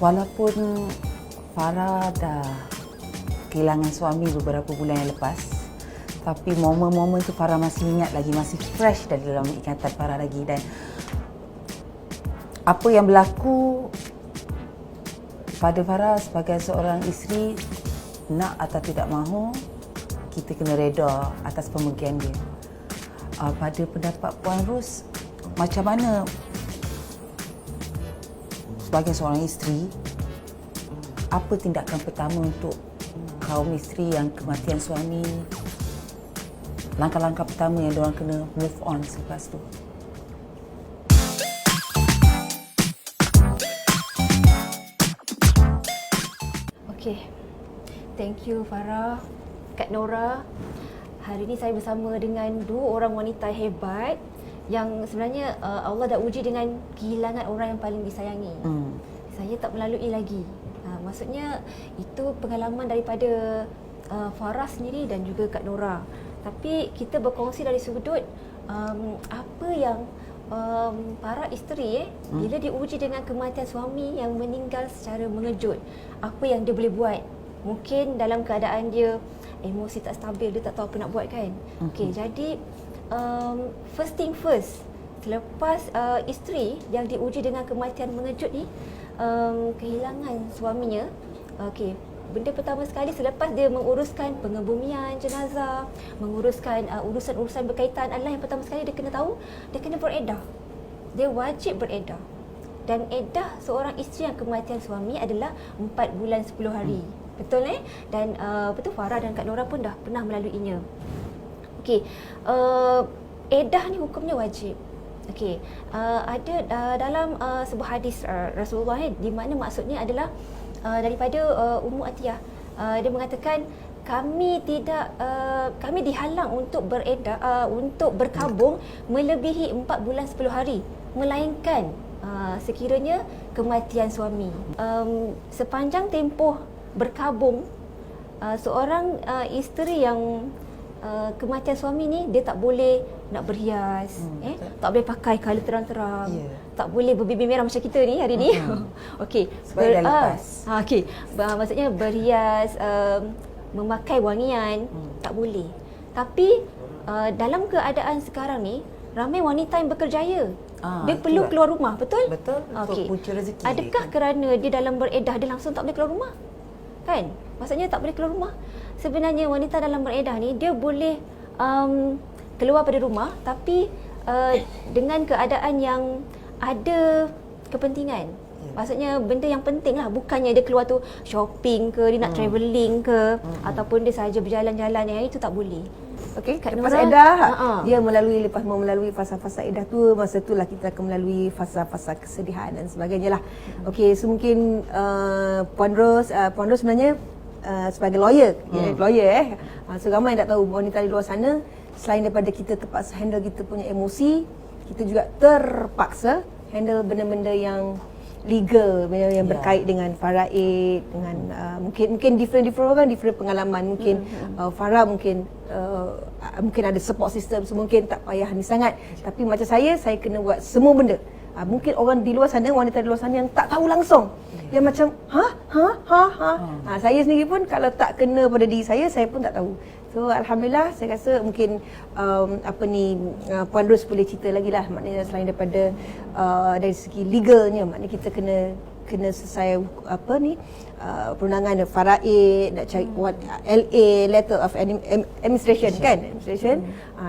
Walaupun Farah dah kehilangan suami beberapa bulan yang lepas, tapi momen-momen tu Farah masih ingat lagi, masih fresh dari dalam ingatan Farah lagi. Dan apa yang berlaku pada Farah sebagai seorang isteri, nak atau tidak mahu, kita kena reda atas pemergian dia. Pada pendapat Puan Ros, macam mana sebagai seorang isteri, apa tindakan pertama untuk kaum isteri yang kematian suami, langkah-langkah pertama yang diorang kena move on selepas tu? Okay, thank you Farah, Kak Nora. Hari ini saya bersama dengan dua orang wanita hebat yang sebenarnya Allah dah uji dengan kehilangan orang yang paling disayangi. Saya tak melalui lagi. Maksudnya itu pengalaman daripada Farah sendiri dan juga Kak Nora. Tapi kita berkongsi dari sudut apa yang para isteri bila diuji dengan kematian suami yang meninggal secara mengejut, apa yang dia boleh buat. Mungkin dalam keadaan dia emosi tak stabil, dia tak tahu apa nak buat kan. Okey, jadi first thing first, selepas isteri yang diuji dengan kematian mengejut ni kehilangan suaminya, okey, benda pertama sekali selepas dia menguruskan pengebumian jenazah, menguruskan urusan-urusan berkaitan adalah yang pertama sekali dia kena tahu, dia kena beredah. Dia wajib beredah. Dan edah seorang isteri yang kematian suami adalah 4 bulan 10 hari. Betul Dan betul Farah dan Kak Nora pun dah pernah melaluinya. Okey, edah ni hukumnya wajib. Okey, ada dalam sebuah hadis Rasulullah di mana maksudnya adalah daripada Ummu Atiyah. Dia mengatakan kami dihalang untuk beredah, untuk berkabung melebihi 4 bulan 10 hari, melainkan sekiranya kematian suami. Sepanjang tempoh berkabung, seorang isteri yang kematian suami ni, dia tak boleh nak berhias, tak boleh pakai colour terang-terang, tak boleh berbibir merah macam kita ni hari ni. Okey, sebab dah lepas. Okey, maksudnya berhias, memakai wangian, tak boleh. Tapi dalam keadaan sekarang ni, ramai wanita yang berkerjaya. Dia perlu keluar rumah, betul? Betul, okey. untuk punca rezeki. Adakah kerana dia dalam beredah dia langsung tak boleh keluar rumah? Kan? Maksudnya tak boleh keluar rumah. Sebenarnya wanita dalam beredah ni dia boleh keluar pada rumah, tapi dengan keadaan yang ada kepentingan. Maksudnya benda yang penting lah, bukannya dia keluar tu shopping ke, dia nak travelling ke, ataupun dia sahaja berjalan-jalan, yang itu tak boleh. Okey, Kak lepas Nora, edah, dia lepas melalui fasa-fasa edah tu, masa itulah kita akan melalui fasa-fasa kesedihan dan sebagainya lah. Okey, so mungkin Puan Ros sebenarnya sebagai lawyer, so ramai yang tak tahu wanita di luar sana, selain daripada kita terpaksa handle kita punya emosi, kita juga terpaksa handle benda-benda yang legal, yang berkait dengan faraid, dengan mungkin different orang, different pengalaman. Mungkin Farah mungkin ada support system, so mungkin tak payah ni sangat. Tapi macam saya kena buat semua benda. Mungkin orang di luar sana, wanita di luar sana yang tak tahu langsung, yang macam saya sendiri pun kalau tak kena pada diri saya pun tak tahu. So Alhamdulillah, saya rasa mungkin Puan Ros boleh cerita lagi lah, maknanya selain daripada dari segi legalnya, maknanya kita kena selesai perundangan faraid, nak cari LA, letter of administration kan,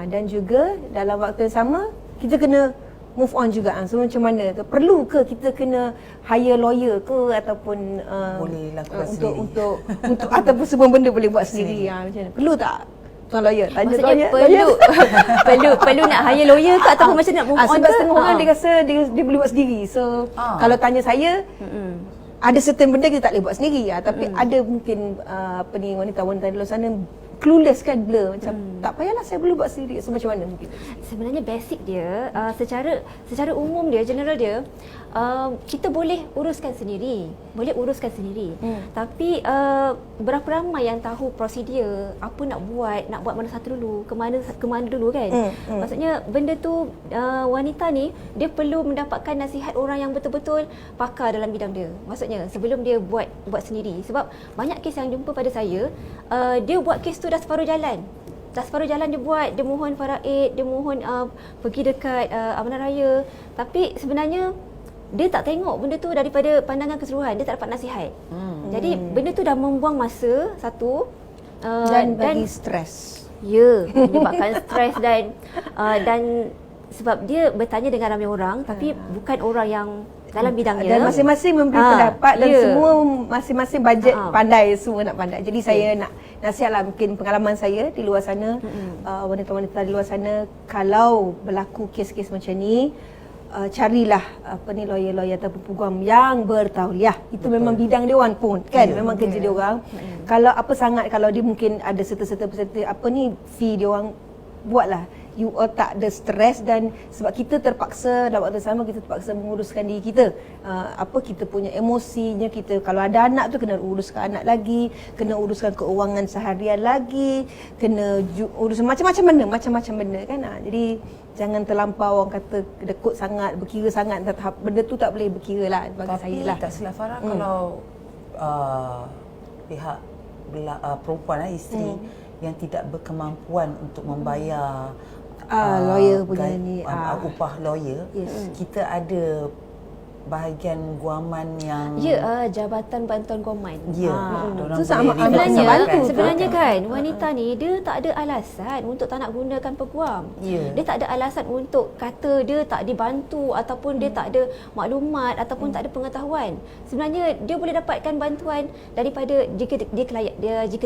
dan juga dalam waktu yang sama kita kena move on juga. So macam mana tu, perlu ke kita kena hire lawyer ke, ataupun boleh lakukan sendiri untuk ataupun semua benda boleh buat sendiri, macam mana, perlu tak tuan lawyer? Tanya maksudnya lawyer. perlu nak hire lawyer ke, ataupun macam nak move on sebab ke? setengah orang dia rasa dia boleh buat sendiri. So kalau tanya saya, ada certain benda kita tak boleh buat sendiri, tapi ada mungkin wanita-wanita di luar sana clueless kan, blur, macam tak payahlah, saya boleh buat sendiri. So macam mana mungkin? Sebenarnya basic dia, secara umum dia, general dia, kita boleh uruskan sendiri. Tapi berapa ramai yang tahu prosedur, apa nak buat mana satu dulu, ke mana dulu kan. Maksudnya benda tu wanita ni dia perlu mendapatkan nasihat orang yang betul-betul pakar dalam bidang dia. Maksudnya sebelum dia buat sendiri. Sebab banyak kes yang jumpa pada saya, dia buat kes tu dah separuh jalan. Dia buat, dia mohon faraid, dia mohon pergi dekat amanah raya. Tapi sebenarnya dia tak tengok benda tu daripada pandangan keseluruhan, dia tak dapat nasihat. Jadi benda tu dah membuang masa satu, dan bagi stres. Ya, menyebabkan stres dan sebab dia bertanya dengan ramai orang tapi bukan orang yang dalam bidangnya. Dan masing-masing memberi pendapat dan semua masing-masing bajet pandai, semua nak pandai. Jadi saya nak nasihatlah, mungkin pengalaman saya di luar sana, wanita-wanita di luar sana, kalau berlaku kes-kes macam ni, carilah lawyer-lawyer ataupun peguam yang bertauliah. Itu memang bidang dia orang pun kan, memang kerja dia orang. Kalau kalau dia mungkin ada serta-serta fee dia orang, buatlah. You all tak ada stres, dan sebab kita terpaksa dalam waktu sama kita terpaksa menguruskan diri kita. Kita punya emosinya, kita kalau ada anak tu kena uruskan anak lagi, kena uruskan keuangan seharian lagi, kena uruskan macam-macam benda kan. Jadi jangan terlampau orang kata dekut sangat, berkira sangat. Benda tu tak boleh berkira lah bagi saya lah. Tapi tak silap Farah, kalau pihak perempuan isteri yang tidak berkemampuan untuk membayar lawyer punya ni upah lawyer, kita ada bahagian guaman yang Jabatan Bantuan Guaman. Itu Sebenarnya kan wanita ni dia tak ada alasan untuk tak nak gunakan peguam. Dia tak ada alasan untuk kata dia tak dibantu ataupun dia tak ada maklumat ataupun tak ada pengetahuan. Sebenarnya dia boleh dapatkan bantuan daripada jika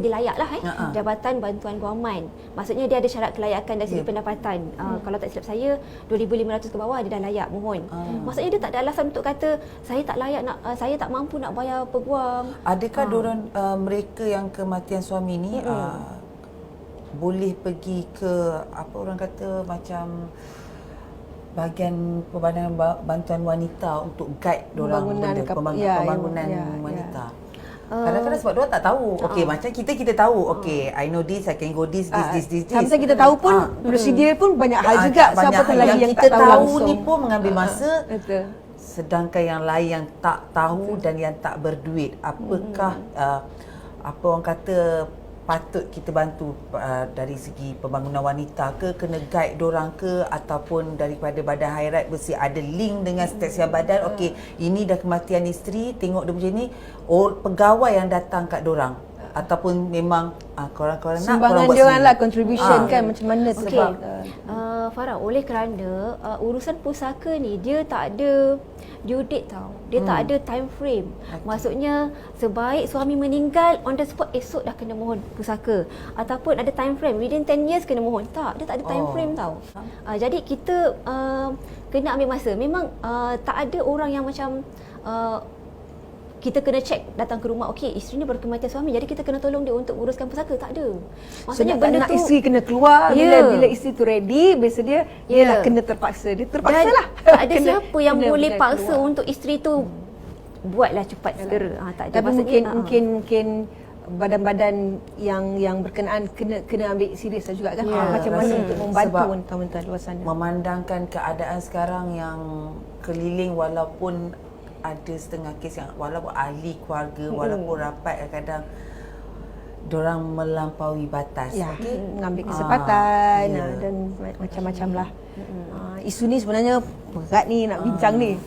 dia layak lah Jabatan Bantuan Guaman. Maksudnya dia ada syarat kelayakan dari segi pendapatan. Kalau tak silap saya 2,500 ke bawah dia dah layak mohon. Maksudnya dia tak ada alasan untuk kata saya tak layak saya tak mampu nak bayar peguam. Adakah diorang mereka yang kematian suami ni boleh pergi ke orang kata macam bahagian Perbankan Bantuan Wanita untuk guide diorang pembangunan wanita? Kadang-kadang sebab diorang tak tahu. Macam kita tahu. I know this, I can go this. Sampai kita tahu pun prosedur pun banyak hal juga. Siapa lagi yang kita tak tahu tahu langsung ni pun mengambil masa. Betul. Sedangkan yang lain yang tak tahu dan yang tak berduit, apakah orang kata patut kita bantu dari segi pembangunan wanita ke, kena guide dorang ke, ataupun daripada Badan Khairat mesti ada link dengan setiap badan. Ini dah kematian isteri, tengok dia macam ni, pegawai yang datang kat dorang, ataupun memang korang-korang nak sumbangan dia orang lah, contribution kan macam mana sebab Farah, oleh kerana urusan pusaka ni dia tak ada due date tau. Dia tak ada time frame. Maksudnya sebaik suami meninggal on the spot, esok dah kena mohon pusaka, ataupun ada time frame within 10 years kena mohon. Tak, dia tak ada time frame tau. Jadi kita kena ambil masa. Memang tak ada orang yang macam kita kena check datang ke rumah, isteri ni baru kematian suami jadi kita kena tolong dia untuk uruskan pusaka. Tak ada. Maksudnya benda tu isteri kena keluar bila isteri tu ready, biasa dia dah kena terpaksa. Dia terpaksa lah. Tak ada siapa yang boleh paksa keluar untuk isteri tu buatlah cepat segera. Tak ada. Tapi mungkin badan-badan yang berkenaan kena ambil serius juga kan. Macam mana untuk membantu wanita-wanita luar sana. Memandangkan keadaan sekarang yang keliling, walaupun ada setengah kes yang walaupun ahli keluarga, walaupun rapat, kadang diorang melampaui batas. Mengambil kesempatan dan macam-macam lah. Isu ni sebenarnya berat ni nak bincang ni.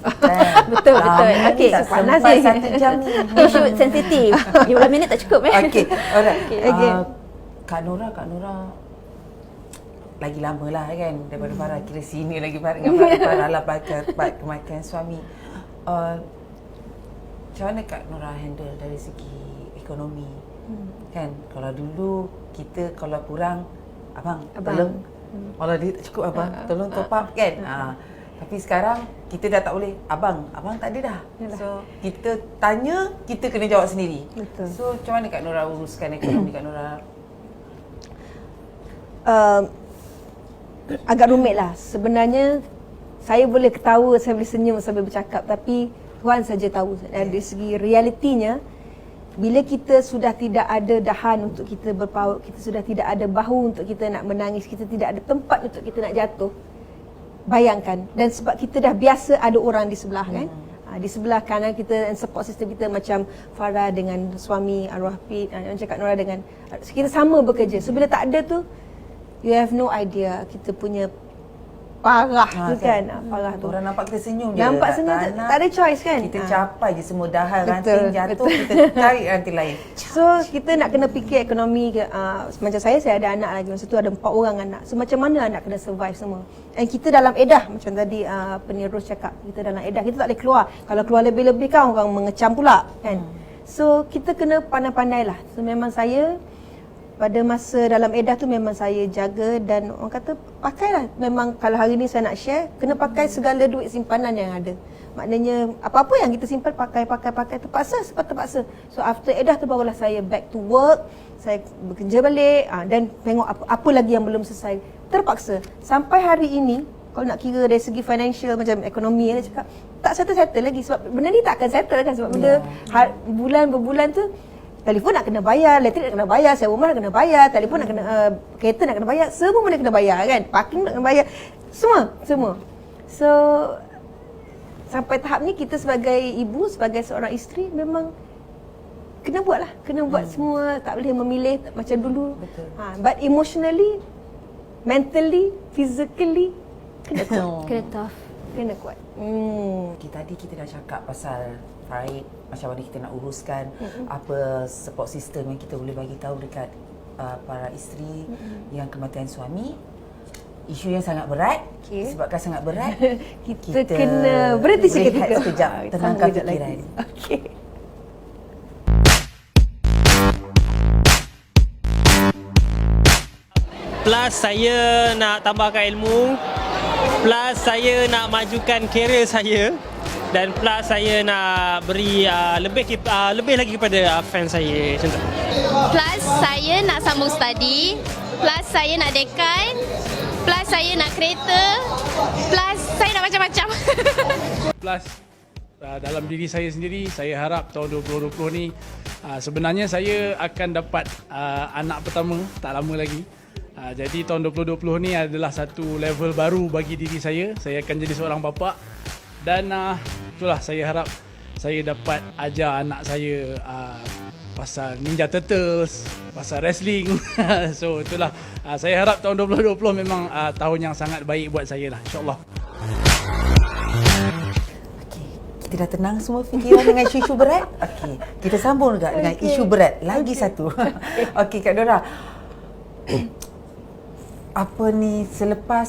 Betul. Panas ni 1 jam ni. Isu sensitif. 15 minit tak cukup Alright. Kak Nora lagi lama lah kan daripada Farah. Kira sini lagi dengan Farah lah kematian suami. Macam mana Kak Nora handle dari segi ekonomi? Kan kalau dulu kita kalau kurang abang. Tolong, kalau dia tak cukup abang tolong top up kan. Tapi sekarang kita dah tak boleh, abang tak ada dah. So kita tanya, kita kena jawab sendiri. Betul. So macam mana Kak Nora uruskan ekonomi Kak Nora? Agak rumit lah sebenarnya. saya boleh ketawa, saya boleh senyum sambil bercakap, tapi Tuhan saja tahu. Dan dari segi realitinya, bila kita sudah tidak ada dahan untuk kita berpaut, kita sudah tidak ada bahu untuk kita nak menangis, kita tidak ada tempat untuk kita nak jatuh, bayangkan. Dan sebab kita dah biasa ada orang di sebelah kan, di sebelah kanan kita, dan support system kita macam Farah dengan suami arwah Pit, macam Kak Nora dengan, kita sama bekerja. So bila tak ada tu, you have no idea kita punya parah tu kan. Parah tu. Orang nampak kita senyum je. Nampak senyum, tak ada choice kan. Kita capai je semua dahan, Betul, ranting jatuh, betul. kita tarik ranting lain. So kita nak kena fikir ekonomi. Macam saya ada anak lagi. Masa tu ada 4 orang anak. So macam mana anak kena survive semua. Dan kita dalam edah, macam tadi penerus cakap, kita dalam edah, kita tak boleh keluar. Kalau keluar lebih-lebih kan orang mengecam pula kan. So kita kena pandai-pandai lah. So memang saya pada masa dalam edah tu memang saya jaga, dan orang kata pakailah. Memang kalau hari ni saya nak share, kena pakai segala duit simpanan yang ada. Maknanya apa-apa yang kita simpan pakai terpaksa sebab terpaksa. So after edah tu barulah saya back to work, saya bekerja balik dan tengok apa lagi yang belum selesai. Terpaksa sampai hari ini, kalau nak kira dari segi financial macam ekonomi, dia cakap tak settle lagi, sebab benda ni tak akan settle kan, sebab benda bulan berbulan tu telefon nak kena bayar, elektrik nak kena bayar, sewa rumah nak kena bayar, telefon nak kena kereta nak kena bayar, semua benda kena bayar kan, parking nak kena bayar, semua. So sampai tahap ni kita sebagai ibu, sebagai seorang isteri memang kena buat lah, kena buat semua, tak boleh memilih macam dulu. Betul. But emotionally, mentally, physically kena kuat. Kena tough. Kena kuat. Tadi kita dah cakap pasal Farid, macam mana kita nak uruskan, apa support system yang kita boleh bagi tahu dekat para isteri yang kematian suami. Isu yang sangat berat, sebabkan sangat berat, kita kena berhenti seketika. Sekejap, tenangkan fikiran. Okey. Plus saya nak tambahkan ilmu, plus saya nak majukan kerjaya saya, dan plus saya nak beri lebih lagi kepada fans saya macam tu. Plus saya nak sambung study, plus saya nak dekan, plus saya nak kereta, plus saya nak macam-macam. Plus dalam diri saya sendiri, saya harap tahun 2020 ni sebenarnya saya akan dapat anak pertama tak lama lagi. Jadi tahun 2020 ni adalah satu level baru bagi diri saya. Saya akan jadi seorang bapa, dan itulah saya harap saya dapat ajar anak saya pasal Ninja Turtles, pasal wrestling. So itulah saya harap tahun 2020 memang tahun yang sangat baik buat saya lah, insyaAllah. Kita dah tenang semua fikiran dengan isu-isu berat. Okey, kita sambung juga dengan isu berat lagi satu. Okey Kak Nora. Apa ni, selepas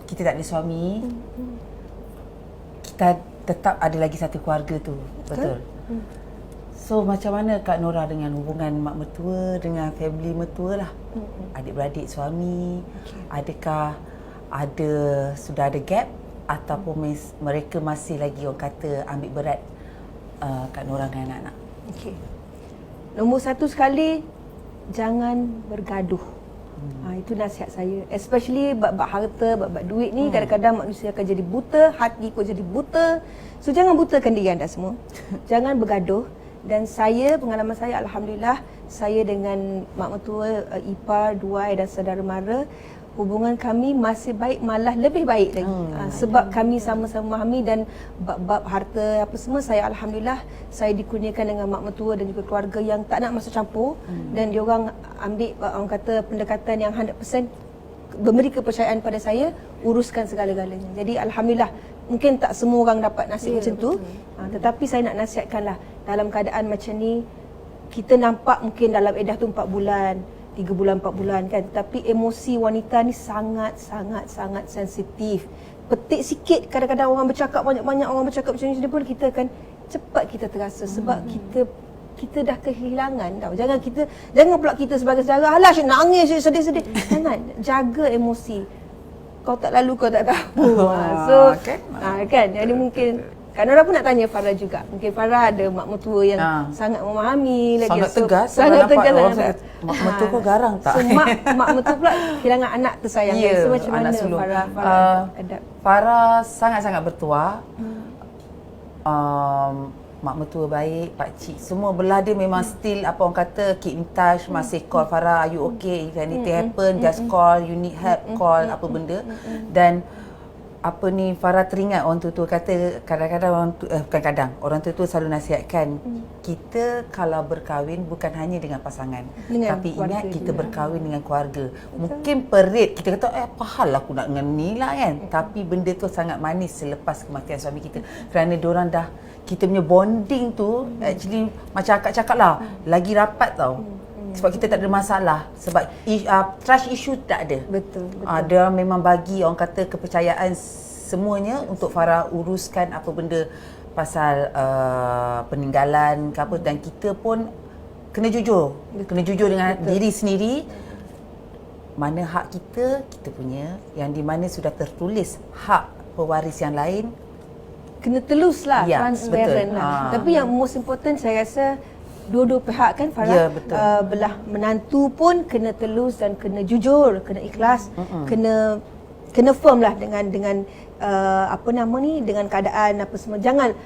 kita tak ada suami, kita tetap ada lagi satu keluarga tu, betul? So macam mana Kak Nora dengan hubungan mak mertua dengan family mertua lah? Adik-beradik suami, adakah sudah ada gap ataupun mereka masih lagi orang kata ambil berat Kak Nora dengan anak-anak? Okey. Nombor satu sekali, jangan bergaduh. Itu nasihat saya. Especially bab harta, bab duit ni, kadang-kadang manusia akan jadi buta, hati pun jadi buta. So jangan butakan diri anda semua. Jangan bergaduh. Dan saya, pengalaman saya, alhamdulillah, saya dengan mak mertua, ipar, duai dan saudara mara, hubungan kami masih baik, malah lebih baik lagi. Sebab kami sama-sama memahami, dan bab harta apa semua, saya alhamdulillah saya dikurniakan dengan mak mertua dan juga keluarga yang tak nak masuk campur, dan diorang ambil orang kata pendekatan yang 100%, memberi kepercayaan pada saya, uruskan segala-galanya. Jadi alhamdulillah, mungkin tak semua orang dapat nasib macam tu, tetapi saya nak nasihatkanlah, dalam keadaan macam ni, kita nampak mungkin dalam edah tu 4 bulan, 3 bulan, 4 bulan kan. Tapi emosi wanita ni sangat sensitif. Petik sikit, kadang-kadang orang bercakap banyak-banyak, orang bercakap macam ni pun kita akan cepat kita terasa. Sebab kita dah kehilangan tau. Jangan pula kita sebagai saudara, alah asyik nangis, sedih-sedih. Jangan, jaga emosi. Kau tak lalu, kau tak tahu. So, kan? Jadi mungkin Kak Nora pun nak tanya Farah juga. Mungkin Farah ada mak mertua yang sangat memahami lagi. Sangat tegas. Sangat tegas. Mak mertua kau garang tak? So mak mertua pula kehilangan anak tersayang. Ya, So macam mana anak sulung. Farah adapt? Farah sangat-sangat bertuah. Mak mertua baik, pakcik semua belah dia memang still apa orang kata keep in touch, masih call Farah, are you okay, if anything happen just call, you need help call apa benda. Dan apa ni, Farah teringat orang tua kata, kadang-kadang orang tua selalu nasihatkan kita kalau berkahwin bukan hanya dengan pasangan, tapi ingat kita berkahwin dengan keluarga. Mungkin perit kita kata apa hal aku nak dengan ni lah kan, tapi benda tu sangat manis selepas kematian suami kita, kerana diorang dah, kita punya bonding tu actually macam akak cakap lah, lagi rapat tau. Sebab kita tak ada masalah. Sebab trust issue tak ada. Betul. Dia memang bagi orang kata kepercayaan semuanya untuk Farah uruskan apa benda pasal peninggalan ke apa, dan kita pun kena jujur. Kena jujur dengan diri sendiri. Mana hak kita punya, yang di mana sudah tertulis hak pewaris yang lain. Kena telus lah, Ya, transparent betul. lah. Tapi yang most important saya rasa dua-dua pihak kan Farah, Ya, betul. belah menantu pun kena telus dan kena jujur, kena ikhlas, kena firm lah dengan dengan keadaan apa semua. Jangan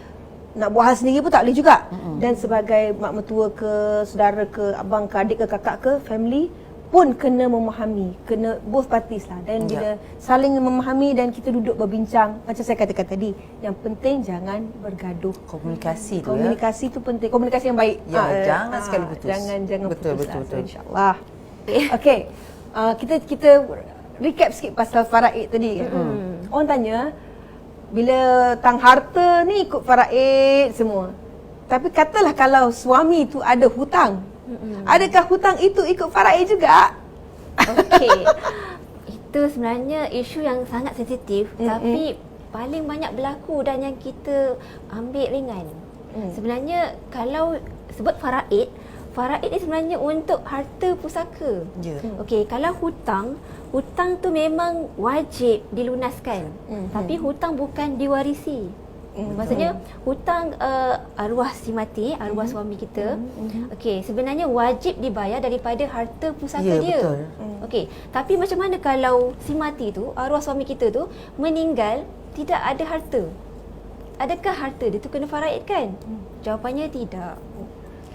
nak buat hal sendiri pun tak boleh juga. Dan sebagai mak mertua ke, saudara ke, abang ke, adik ke, kakak ke, family pun kena memahami, kena both parties lah. Dan bila saling memahami dan kita duduk berbincang, macam saya katakan tadi, yang penting jangan bergaduh. Komunikasi tu Komunikasi tu penting, komunikasi yang baik. Jangan sekali putus. Jangan Betul. putus lah. So, InsyaAllah. Okay, kita recap sikit pasal faraid tadi. Orang tanya, bila tang harta ni ikut faraid semua. Tapi katalah kalau suami tu ada hutang, adakah hutang itu ikut faraid juga? Okey. Itu sebenarnya isu yang sangat sensitif, tapi paling banyak berlaku dan yang kita ambil ringan. Sebenarnya kalau sebut faraid ni sebenarnya untuk harta pusaka. Okey, kalau hutang tu memang wajib dilunaskan. Tapi hutang bukan diwarisi. Maksudnya hutang arwah si mati, arwah suami kita. Okey, sebenarnya wajib dibayar daripada harta pusaka dia. Betul. Okey, tapi macam mana kalau si mati tu, arwah suami kita tu meninggal tidak ada harta? Adakah harta dia tu kena faraidkan? Jawapannya tidak.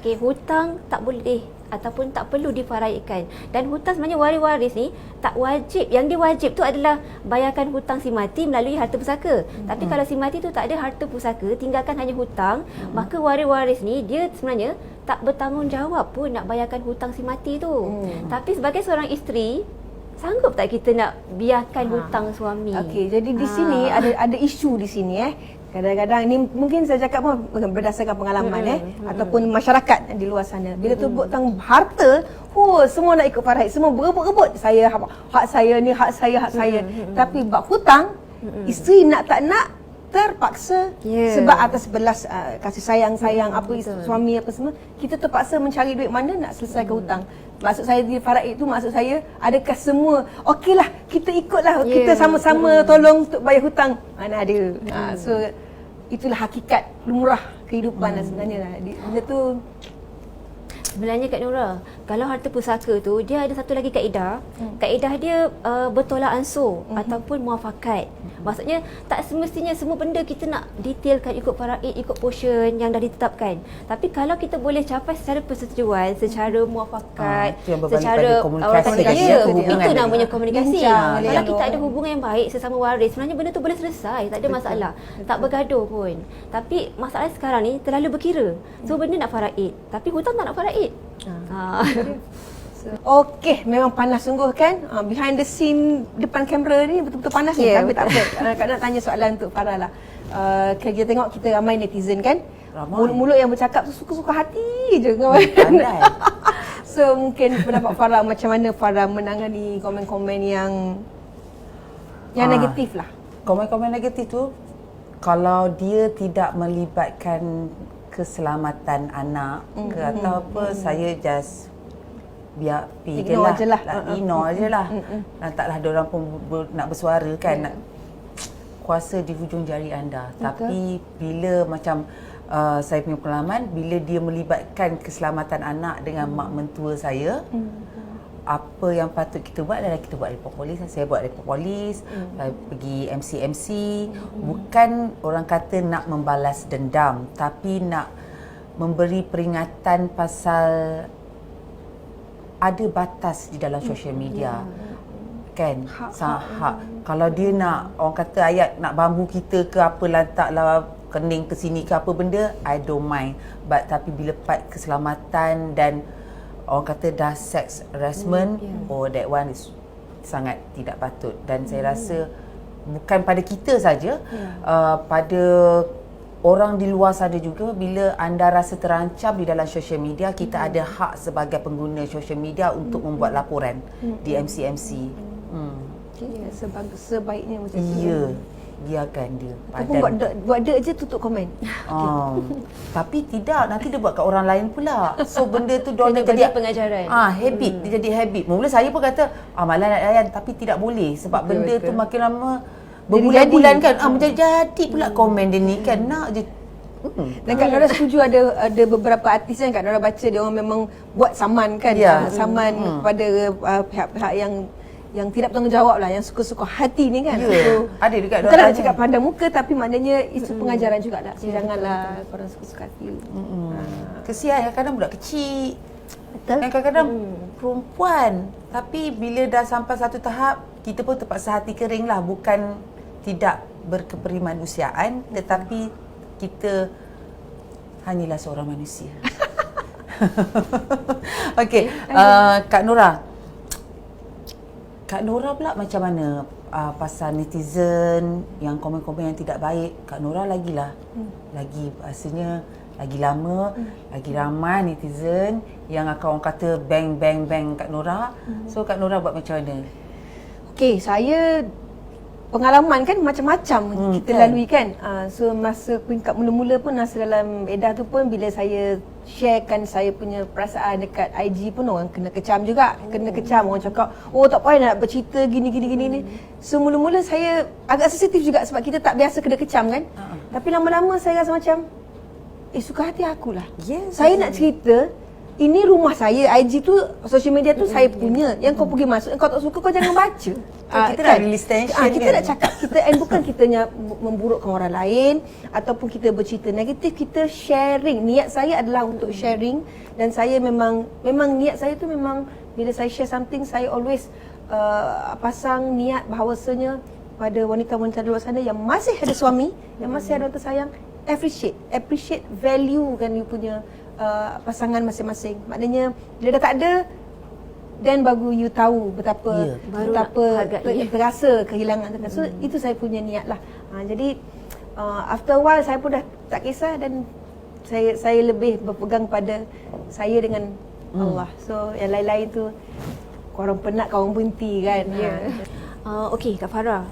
Okey, hutang tak boleh ataupun tak perlu difaraidkan. Dan hutang sebenarnya waris-waris ni tak wajib. Yang dia wajib tu adalah bayarkan hutang si mati melalui harta pusaka. Tapi kalau si mati tu tak ada harta pusaka, tinggalkan hanya hutang, maka waris-waris ni dia sebenarnya tak bertanggungjawab pun nak bayarkan hutang si mati tu. Tapi sebagai seorang isteri, sanggup tak kita nak biarkan hutang suami? Okey, jadi di sini ada isu di sini Kadang-kadang ni mungkin saya cakap pun berdasarkan pengalaman ataupun masyarakat di luar sana. Bila sebut tentang harta, semua nak ikut faraid, semua berebut-rebut. Saya hak saya ni, hak saya. Tapi bab hutang, isteri nak tak nak terpaksa sebab atas belas kasih sayang apa suami apa semua, kita terpaksa mencari duit mana nak selesaikan hutang. Maksud saya di faraid itu, maksud saya adakah semua okeylah kita ikutlah, kita sama-sama tolong untuk bayar hutang, mana ada. So itulah hakikat lumrah kehidupan lah sebenarnya lah. Benda tu sebenarnya Kak Nora, kalau harta pusaka tu dia ada satu lagi kaedah. Kaedah dia bertolak ansur ataupun muafakat. Maksudnya tak semestinya semua benda kita nak detailkan ikut faraid, ikut portion yang dah ditetapkan. Tapi kalau kita boleh capai secara persetujuan, secara muafakat, secara itu namanya komunikasi. Kalau kita ada hubungan yang baik sesama waris, sebenarnya benda tu boleh selesai, tak ada masalah. Tak bergaduh pun. Tapi masalah sekarang ni terlalu berkira. Semua benda nak faraid, tapi hutang tak nak faraid. Okey, memang panas sungguh kan. Behind the scene depan kamera ni betul-betul panas ni. Tapi tak apa. Kak nak tanya soalan untuk Farah lah. Kita tengok kita ramai netizen kan. Mulut-mulut yang bercakap tu suka-suka hati je kan. So mungkin pendapat Farah, macam mana Farah menangani komen-komen yang negatif lah. Komen-komen negatif tu, kalau dia tidak melibatkan keselamatan anak ke atau apa, saya just biar ignore je lah. Ignore je lah. Taklah diorang pun nak bersuara kan. kuasa di hujung jari anda. Tapi bila macam saya punya pengalaman, bila dia melibatkan keselamatan anak dengan mak mentua saya, apa yang patut kita buat adalah kita buat report polis. Saya buat report polis, saya pergi MC. Bukan orang kata nak membalas dendam, tapi nak memberi peringatan pasal ada batas di dalam social media. Kan? Hak. Kalau dia nak, orang kata ayat nak bambu kita ke apa, lantaklah kening ke sini ke apa benda, I don't mind. But tapi bila part keselamatan dan orang kata dah sex harassment, that one is sangat tidak patut. Dan saya rasa bukan pada kita saja, pada orang di luar sana juga. Bila anda rasa terancam di dalam social media, kita ada hak sebagai pengguna social media untuk membuat laporan di MC. Sebaiknya macam tu. Ya, biarkan dia. Ataupun buat dek je tutup komen. Tapi tidak, nanti dia buat kat orang lain pula. So benda tu Kena jadi bagi pengajaran. Habit, dia jadi habit. Mula saya pun kata, malas nak layan, tapi tidak boleh sebab benda tu makin lama berbulan-bulan kan, menjadi pula komen dia ni kan, nak je. Dan Kak Nora setuju ada beberapa artis kan Kak Nora baca dia orang memang buat saman kan, saman kepada pihak-pihak yang tidak bertanggungjawab lah, yang suka-suka hati ni kan. So, ada dekat bukanlah nak cakap pandang muka, tapi maknanya itu pengajaran juga lah. Janganlah korang suka-suka hati. Kesian kadang budak kecil. Betul. Dan kadang-kadang perempuan, tapi bila dah sampai satu tahap, kita pun terpaksa hati kering lah. Bukan tidak berkeperimanusiaan, tetapi kita hanyalah seorang manusia. Okey, Kak Nora pula macam mana pasal netizen yang komen-komen yang tidak baik? Kak Nora lagilah, lagi rasanya lagi lama, lagi ramai netizen yang akan orang kata bang Kak Nora. So Kak Nora buat macam mana? Okey, saya pengalaman kan macam-macam kita lalui kan. So masa peringkat mula-mula pun, masa dalam edah tu pun, bila saya sharekan saya punya perasaan dekat IG pun, orang kena kecam juga. Kena kecam, orang cakap, tak payah nak bercerita gini. So mula-mula saya agak sensitif juga sebab kita tak biasa kena kecam kan. Tapi lama-lama saya rasa macam, suka hati akulah. Saya nak cerita, ini rumah saya, IG tu, social media tu saya punya. Yang kau pergi masuk, kau tak suka, kau jangan baca. Kita nak release tension kita nak cakap, bukan kita memburukkan orang lain ataupun kita bercerita negatif, kita sharing. Niat saya adalah untuk sharing, dan saya memang niat saya tu memang bila saya share something, saya always pasang niat bahawasanya pada wanita-wanita di luar sana yang masih ada suami, yang masih ada orang tersayang, appreciate value kan you punya pasangan masing-masing. Maknanya bila dah tak ada, dan baru you tahu betapa terasa kehilangan tu. So itu saya punya niat lah. Jadi after a while saya pun dah tak kisah, dan saya lebih berpegang pada saya dengan Allah. So yang lain-lain tu korang penat, korang berhenti kan. Okey, Kak Farah,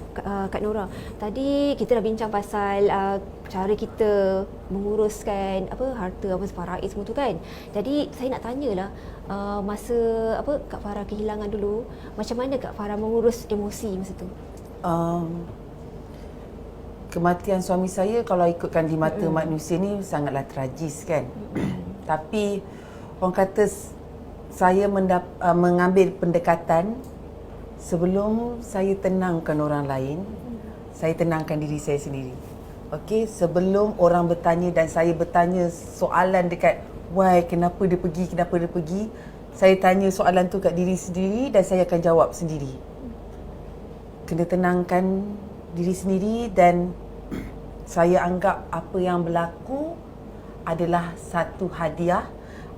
Kak Nora. Tadi kita dah bincang pasal cara kita menguruskan harta, faraid semua tu kan. Jadi saya nak tanyalah, masa Kak Farah kehilangan dulu, macam mana Kak Farah mengurus emosi masa tu? Kematian suami saya, kalau ikutkan di mata manusia ni, sangatlah tragis kan. Tapi orang kata saya mengambil pendekatan. Sebelum saya tenangkan orang lain, saya tenangkan diri saya sendiri. Okey, sebelum orang bertanya dan saya bertanya soalan dekat why, kenapa dia pergi, saya tanya soalan tu kat diri sendiri dan saya akan jawab sendiri. Kena tenangkan diri sendiri, dan saya anggap apa yang berlaku adalah satu hadiah,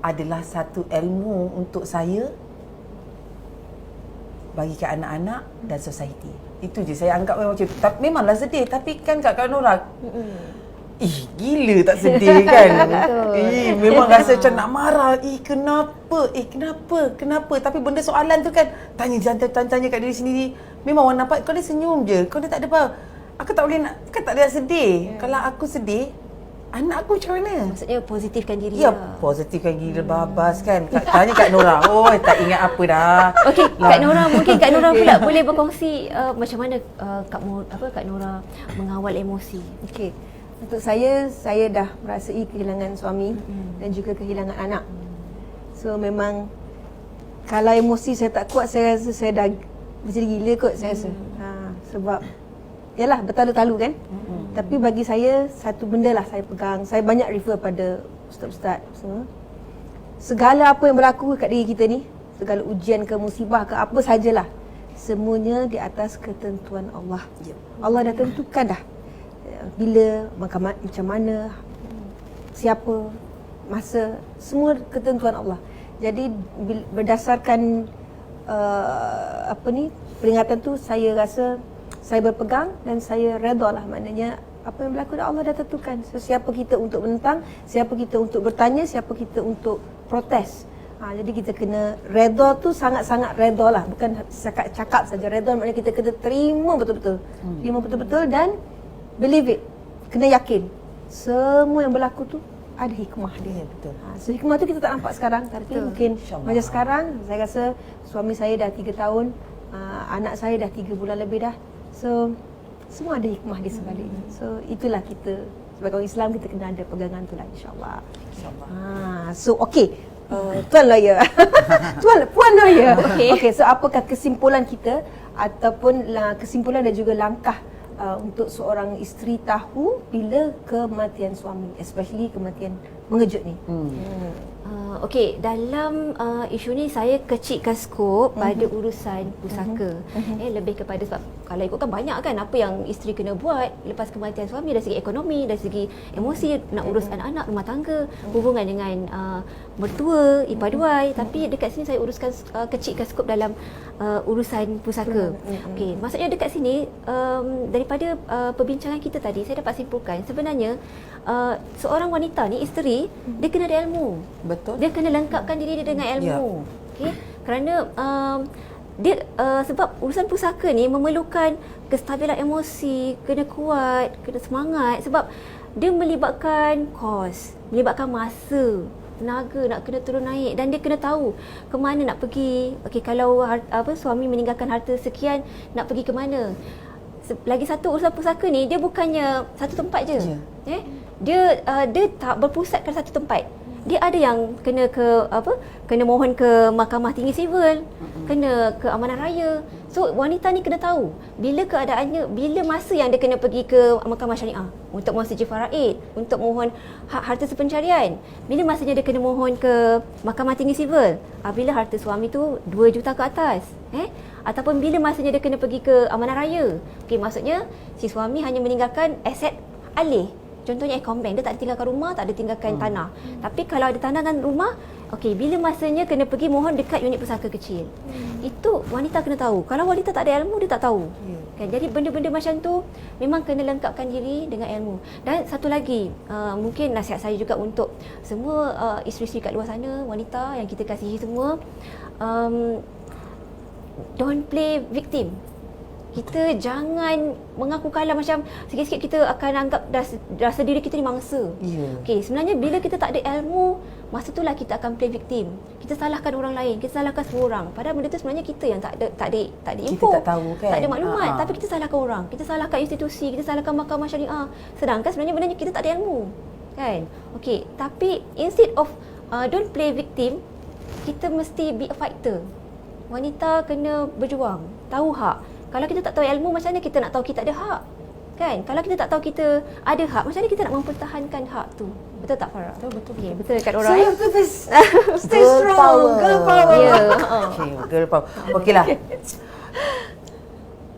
adalah satu ilmu untuk saya bagi ke anak-anak dan society. Itu je saya anggap memang macam tu. Memanglah sedih, tapi kan Kak Nora, gila tak sedih kan? Memang rasa macam nak marah. Kenapa? Tapi benda soalan tu kan, tanya kat diri sendiri. Memang orang nampak kau ni senyum je, kau ni tak ada apa. Aku tak boleh nak sedih. Kalau aku sedih, Anak aku macam mana? Maksudnya positifkan diri Ya, lah. positifkan gila babas kan. Tanya Kak Nora. Oh, tak ingat apa dah. Okey, Kak Nora, mungkin Kak Nora pula boleh berkongsi macam mana Kak Nora mengawal emosi. Okey. Untuk saya dah merasai kehilangan suami dan juga kehilangan anak. So memang kalau emosi saya tak kuat, saya rasa saya dah menjadi gila kot saya rasa. Sebab yalah bertalu-talu kan. Tapi bagi saya satu benda lah saya pegang. Saya banyak refer pada ustaz-ustaz semua. Segala apa yang berlaku kat diri kita ni, segala ujian ke musibah ke apa sajalah, semuanya di atas ketentuan Allah. Allah dah tentukan dah bila, macam mana, siapa, masa, semua ketentuan Allah. Jadi berdasarkan peringatan tu, saya rasa saya berpegang dan saya redha lah. Maknanya apa yang berlaku Allah dah tentukan. So, siapa kita untuk menentang, siapa kita untuk bertanya, siapa kita untuk protes. Jadi kita kena redha tu sangat-sangat redha lah. Bukan cakap saja redha, maknanya kita kena terima betul-betul. Terima betul-betul dan believe it. Kena yakin. Semua yang berlaku tu ada hikmah dia. Betul. So hikmah tu kita tak nampak sekarang. Tapi mungkin macam sekarang, saya rasa suami saya dah 3 tahun, anak saya dah 3 bulan lebih dah. So semua ada hikmah di sebaliknya. So itulah kita sebagai orang Islam, kita kena ada pegangan tu lah, insyaAllah. So okey, Tuan Lawyer Puan Lawyer. Okey, so apakah kesimpulan kita ataupun kesimpulan dan juga langkah untuk seorang isteri tahu bila kematian suami, especially kematian mengejut ni? Okey, dalam isu ni saya kecilkan skop pada urusan pusaka. Lebih kepada sebab kalau ikutkan banyak kan apa yang isteri kena buat lepas kematian suami, dari segi ekonomi, dari segi emosi, nak urus anak-anak, rumah tangga, hubungan dengan mertua, ipaduai. Tapi dekat sini saya uruskan kecilkan skop dalam urusan pusaka. Okey, maksudnya dekat sini daripada perbincangan kita tadi, saya dapat simpulkan sebenarnya seorang wanita ni, isteri, dia kena ada ilmu. Betul. Dia kena lengkapkan diri dia dengan ilmu. Okey, kerana dia sebab urusan pusaka ni memerlukan kestabilan emosi, kena kuat, kena semangat, sebab dia melibatkan kos, melibatkan masa, tenaga nak kena turun naik, dan dia kena tahu ke mana nak pergi. Okey, kalau suami meninggalkan harta sekian, nak pergi ke mana. Lagi satu, urusan pusaka ni dia bukannya satu tempat je. Dia tak berpusatkan satu tempat. Dia ada yang kena kena mohon ke Mahkamah Tinggi Sivil, kena ke Amanah Raya. So wanita ni kena tahu bila keadaannya, bila masa yang dia kena pergi ke Mahkamah Syariah untuk mohon sijil faraid, untuk mohon hak harta sepencarian. Bila masanya dia kena mohon ke Mahkamah Tinggi Sivil, bila harta suami tu 2 juta ke atas, ataupun bila masanya dia kena pergi ke Amanah Raya. Okey, maksudnya si suami hanya meninggalkan aset alih. Contohnya Ecom Bank, dia tak tinggalkan rumah, tak ada tinggalkan tanah. Tapi kalau ada tanah dan rumah, okey, bila masanya kena pergi mohon dekat unit pusaka kecil. Itu wanita kena tahu. Kalau wanita tak ada ilmu, dia tak tahu. Kan? Jadi benda-benda macam tu memang kena lengkapkan diri dengan ilmu. Dan satu lagi, mungkin nasihat saya juga untuk semua isteri-isteri kat luar sana, wanita yang kita kasihi semua, don't play victim. Kita jangan mengaku kalah, macam sikit-sikit kita akan anggap rasa diri kita ni mangsa. Okey, sebenarnya bila kita tak ada ilmu, masa itulah kita akan play victim. Kita salahkan orang lain, kita salahkan semua orang. Padahal benda tu sebenarnya kita yang tak ada info. Kita tak tahu kan. Tak ada maklumat, tapi kita salahkan orang. Kita salahkan institusi, kita salahkan mahkamah syariah. Sedangkan sebenarnya benda kita tak ada ilmu. Kan? Okey, tapi instead of don't play victim, kita mesti be a fighter. Wanita kena berjuang, tahu hak. Kalau kita tak tahu ilmu, macam mana kita nak tahu kita ada hak? Kan? Kalau kita tak tahu kita ada hak, macam mana kita nak mempertahankan hak tu? Betul tak, Farah? Betul. Okay, betul dekat orang. So you have to stay strong. Girl power. Okay, girl power. Okeylah.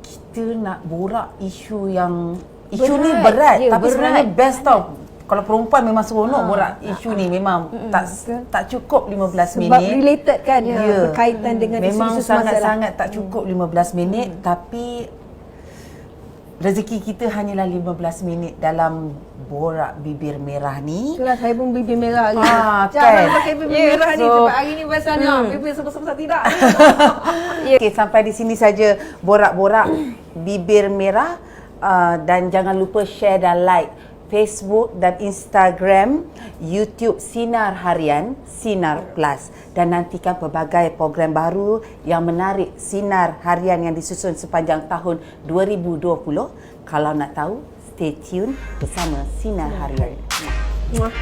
Kita nak borak isu yang ni berat, tapi berat. sebenarnya best tau. Kalau perempuan memang seronok borak isu ni, memang tak cukup 15 minit. Sebab related kan, berkaitan dengan memang isu-isu semasa sangat-sangat tak cukup 15 minit, tapi rezeki kita hanyalah 15 minit dalam borak bibir merah ni. Itulah saya pun bibir merah hari ni. Kan? Jangan pakai bibir merah ni, So, sebab hari ni pasal bibir sebesar-besar tidak. Okey, sampai di sini saja borak-borak bibir merah, dan jangan lupa share dan like Facebook dan Instagram, YouTube Sinar Harian, Sinar Plus, dan nantikan pelbagai program baru yang menarik Sinar Harian yang disusun sepanjang tahun 2020. Kalau nak tahu, stay tune bersama Sinar Harian. Muah.